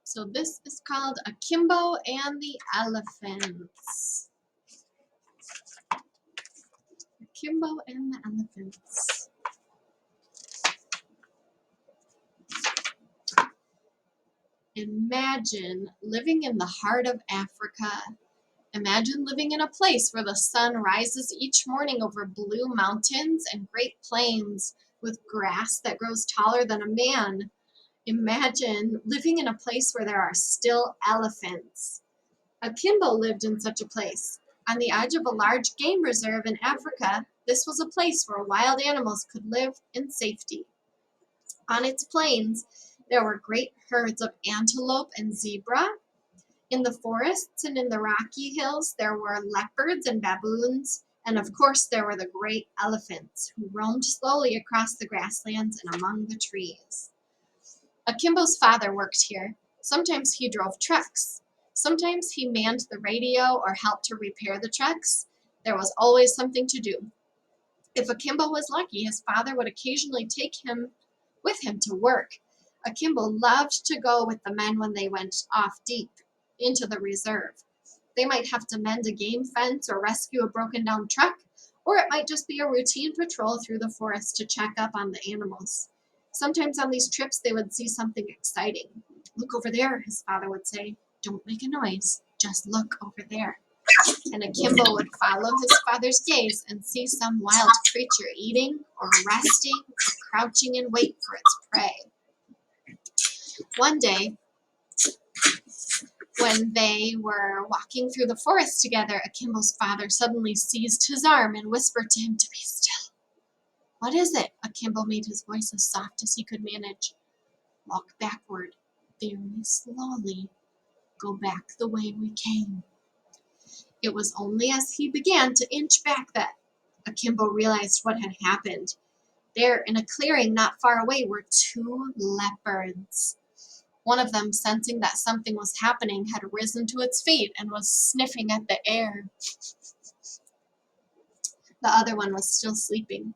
So this is called Akimbo and the Elephants. Akimbo and the Elephants. Imagine living in the heart of Africa. Imagine living in a place where the sun rises each morning over blue mountains and great plains with grass that grows taller than a man. Imagine living in a place where there are still elephants. Akimbo lived in such a place. On the edge of a large game reserve in Africa, this was a place where wild animals could live in safety. On its plains, there were great herds of antelope and zebra. In the forests and in the rocky hills, there were leopards and baboons. And of course, there were the great elephants who roamed slowly across the grasslands and among the trees. Akimbo's father worked here. Sometimes he drove trucks. Sometimes he manned the radio or helped to repair the trucks. There was always something to do. If Akimbo was lucky, his father would occasionally take him with him to work. Akimbo loved to go with the men when they went off deep into the reserve. They might have to mend a game fence or rescue a broken down truck, or it might just be a routine patrol through the forest to check up on the animals. Sometimes on these trips they would see something exciting. "Look over there," his father would say. "Don't make a noise, just look over there." And Akimbo would follow his father's gaze and see some wild creature eating or resting or crouching in wait for its prey. One day, when they were walking through the forest together, Akimbo's father suddenly seized his arm and whispered to him to be still. "What is it?" Akimbo made his voice as soft as he could manage. "Walk backward, very slowly. Go back the way we came." It was only as he began to inch back that Akimbo realized what had happened. There, in a clearing not far away, were two leopards. One of them, sensing that something was happening, had risen to its feet and was sniffing at the air. The other one was still sleeping.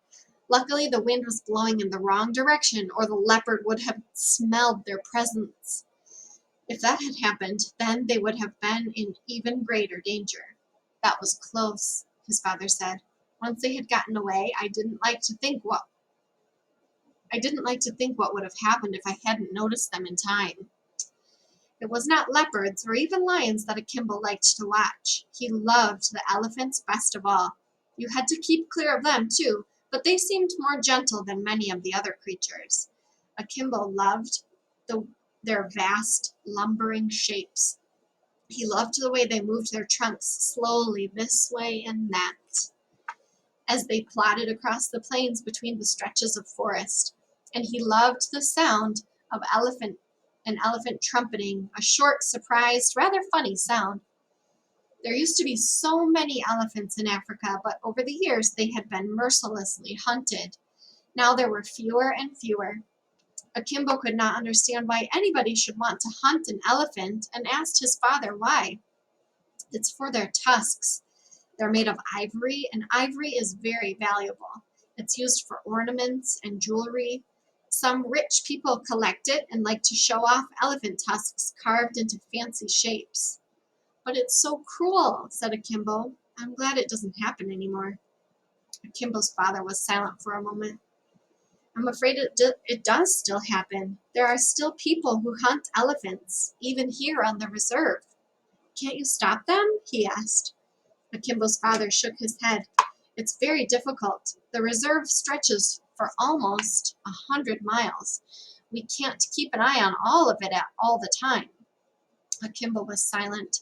Luckily, the wind was blowing in the wrong direction, or the leopard would have smelled their presence. If that had happened, then they would have been in even greater danger. "That was close," his father said. "Once they had gotten away, I didn't like to think what would have happened if I hadn't noticed them in time." It was not leopards or even lions that Akimbo liked to watch. He loved the elephants best of all. You had to keep clear of them too, but they seemed more gentle than many of the other creatures. Akimbo loved their vast, lumbering shapes. He loved the way they moved their trunks slowly this way and that as they plodded across the plains between the stretches of forest. And he loved the sound of an elephant trumpeting, a short, surprised, rather funny sound. There used to be so many elephants in Africa, but over the years they had been mercilessly hunted. Now there were fewer and fewer. Akimbo could not understand why anybody should want to hunt an elephant and asked his father why. "It's for their tusks. They're made of ivory, and ivory is very valuable. It's used for ornaments and jewelry. Some rich people collect it and like to show off elephant tusks carved into fancy shapes." "But it's so cruel," said Akimbo. "I'm glad it doesn't happen anymore." Akimbo's father was silent for a moment. "I'm afraid it does still happen. There are still people who hunt elephants, even here on the reserve." "Can't you stop them?" he asked. Akimbo's father shook his head. "It's very difficult. The reserve stretches for almost 100 miles. We can't keep an eye on all of it all the time." Akimbo was silent.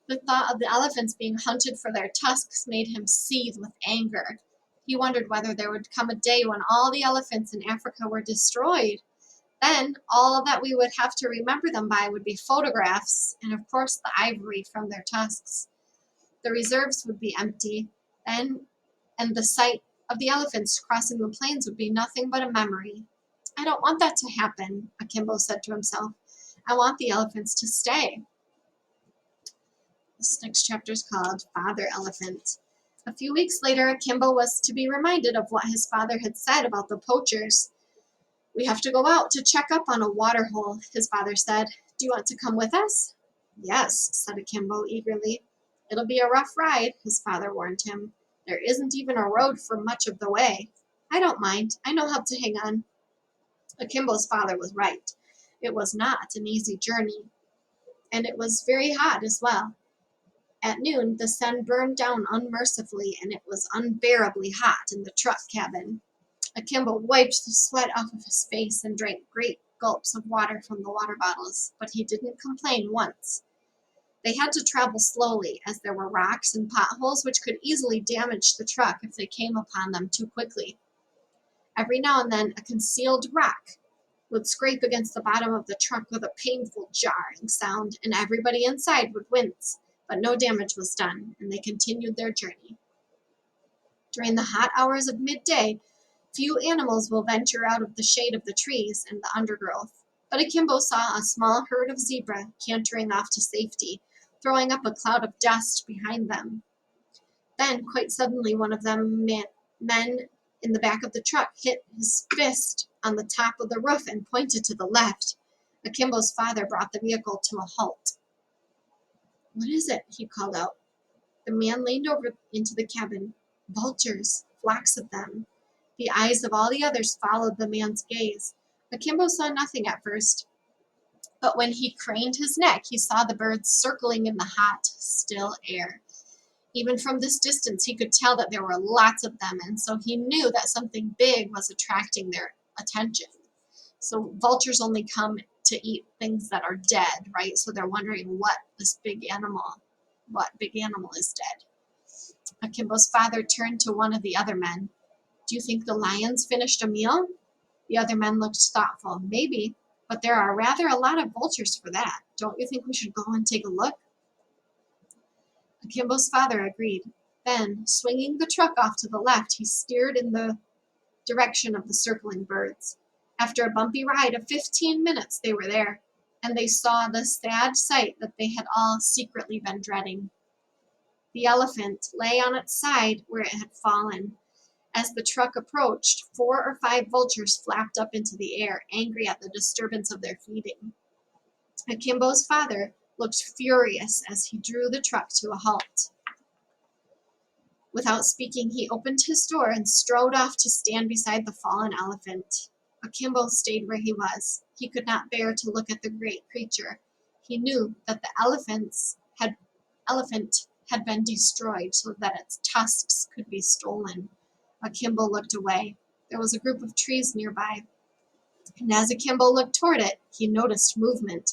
The thought of the elephants being hunted for their tusks made him seethe with anger. He wondered whether there would come a day when all the elephants in Africa were destroyed. Then all that we would have to remember them by would be photographs and, of course, the ivory from their tusks. The reserves would be empty, then, and the sight of the elephants crossing the plains would be nothing but a memory. "I don't want that to happen," Akimbo said to himself. "I want the elephants to stay." This next chapter is called Father Elephant. A few weeks later, Akimbo was to be reminded of what his father had said about the poachers. "We have to go out to check up on a water hole," his father said. Do you want to come with us? Yes, said Akimbo eagerly. It'll be a rough ride, his father warned him. There isn't even a road for much of the way. I don't mind. I know how to hang on. Akimbo's father was right. It was not an easy journey, and it was very hot as well. At noon, the sun burned down unmercifully, and it was unbearably hot in the truck cabin. Akimbo wiped the sweat off of his face and drank great gulps of water from the water bottles, but he didn't complain once. They had to travel slowly, as there were rocks and potholes which could easily damage the truck if they came upon them too quickly. Every now and then, a concealed rock would scrape against the bottom of the truck with a painful jarring sound, and everybody inside would wince, but no damage was done, and they continued their journey. During the hot hours of midday, few animals will venture out of the shade of the trees and the undergrowth, but Akimbo saw a small herd of zebra cantering off to safety, throwing up a cloud of dust behind them. Then, quite suddenly, one of them men in the back of the truck hit his fist on the top of the roof and pointed to the left. Akimbo's father brought the vehicle to a halt. What is it? He called out. The man leaned over into the cabin. Vultures, flocks of them. The eyes of all the others followed the man's gaze. Akimbo saw nothing at first, but when he craned his neck, he saw the birds circling in the hot, still air. Even from this distance, he could tell that there were lots of them, and so he knew that something big was attracting their attention. So vultures only come to eat things that are dead, right? So they're wondering what big animal is dead. Akimbo's father turned to one of the other men. Do you think the lions finished a meal? The other men looked thoughtful. Maybe, but there are rather a lot of vultures for that. Don't you think we should go and take a look? Akimbo's father agreed. Then, swinging the truck off to the left, he steered in the direction of the circling birds. After a bumpy ride of 15 minutes, they were there, and they saw the sad sight that they had all secretly been dreading. The elephant lay on its side where it had fallen. As the truck approached, 4 or 5 vultures flapped up into the air, angry at the disturbance of their feeding. Akimbo's father looked furious as he drew the truck to a halt. Without speaking, he opened his door and strode off to stand beside the fallen elephant. Akimbo stayed where he was. He could not bear to look at the great creature. He knew that the elephant had been destroyed so that its tusks could be stolen. Akimbo looked away. There was a group of trees nearby, and as Akimbo looked toward it, he noticed movement.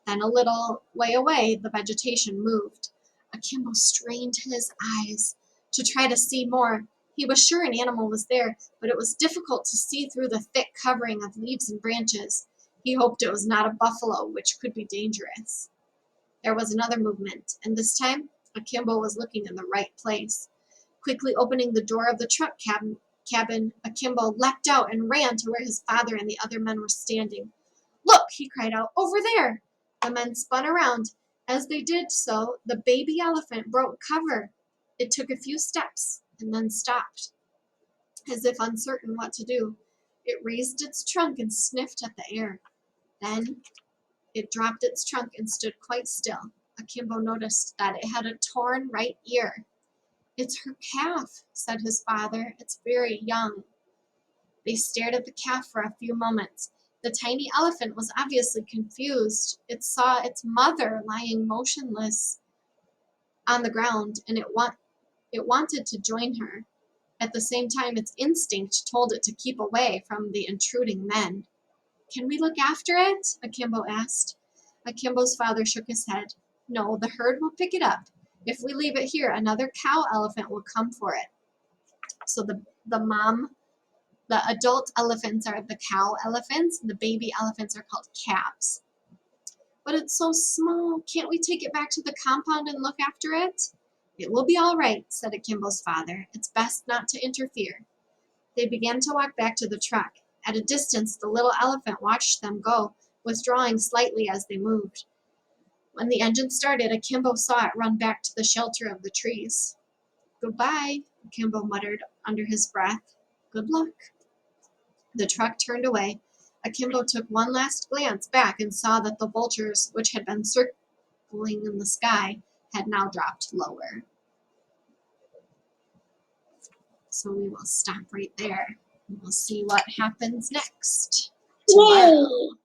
Then a little way away, the vegetation moved. Akimbo strained his eyes to try to see more. He was sure an animal was there, but it was difficult to see through the thick covering of leaves and branches. He hoped it was not a buffalo, which could be dangerous. There was another movement, and this time Akimbo was looking in the right place. Quickly opening the door of the truck cabin, Akimbo leapt out and ran to where his father and the other men were standing. Look, he cried out, over there! The men spun around. As they did so, the baby elephant broke cover. It took a few steps and then stopped, as if uncertain what to do. It raised its trunk and sniffed at the air. Then it dropped its trunk and stood quite still. Akimbo noticed that it had a torn right ear. It's her calf, said his father. It's very young. They stared at the calf for a few moments. The tiny elephant was obviously confused. It saw its mother lying motionless on the ground, and it wanted to join her. At the same time, its instinct told it to keep away from the intruding men. Can we look after it? Akimbo asked. Akimbo's father shook his head. No, the herd will pick it up. If we leave it here, another cow elephant will come for it. So the adult elephants are the cow elephants, and the baby elephants are called calves. But it's so small. Can't we take it back to the compound and look after it? It will be all right, said Akimbo's father. It's best not to interfere. They began to walk back to the truck. At a distance, the little elephant watched them go, withdrawing slightly as they moved. When the engine started, Akimbo saw it run back to the shelter of the trees. Goodbye, Akimbo muttered under his breath. Good luck. The truck turned away. Akimbo took one last glance back and saw that the vultures, which had been circling in the sky, had now dropped lower. So we will stop right there. And we'll see what happens next tomorrow. Yay!